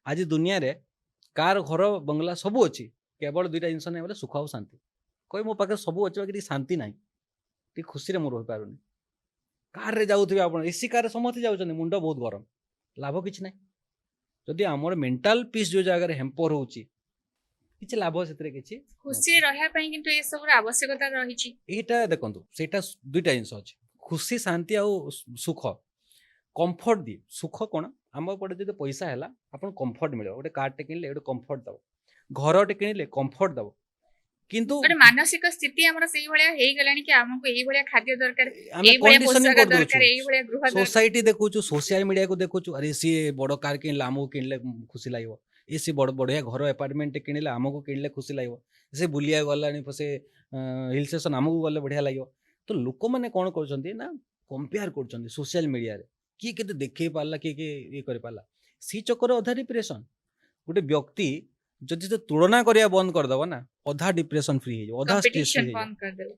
आज दुनिया रे कार घर बंगला सब अच्छी केवल दुईटा जिन नहीं सुख और शांति कह मो पाखे सब अच्छे बाकी शांति ना टी खुशी रे रही पारुनी कार रे जाऊे आप एसी कार समस्ते जाऊँ मुंड बहुत गरम लाभ कि ना जदि आमर मेंटल पीस जो जगह हेम्पर होची किसी लाभ से खुशी रहा किंतु ये सब आवश्यकता रही एटा देखो सेटा दुईटा जिन अच्छे खुशी शांति आ सुख कंफर्ट दिए सुख कौन आम पटे जो पैसा है आप कंफर्ट मिले गोटे कारटे किणले गोटे कंफर्ट दब घरटे किणले कंफर्ट दब किंतु गोटे मानसिक स्थिति हमर सेही भलिया हेई गलानी कि हमको एही भलिया खाद्य दरकार आमे एही भलिया कंडीशनिंग पोशाक कर दरकार एही दोछु भलिया गृह दरकार सोसाइटी देखुछु सोशल मीडिया को देखुछु अरे सी बड़ कार किणले आमको किणले खुशी लागो ए सी बड़ बढ़िया घर अपार्टमेंट किणले आमको किणले खुशी लागो से बुलिया गलानी से हिल स्टेशन आमको गले बढ़िया लागो तो लोक मैंने कौन कर ना कंपेयर कर सोशल मीडिया रे किए केते देखै पारला किए ये कर पारला सी चक्कर अधा डिप्रेशन गोटे व्यक्ति जदि तो तुलना करिया बंद करदब ना अधा डिप्रेशन फ्री हो अधा स्ट्रेस कंपटीशन फ्री हो बंद कर देबो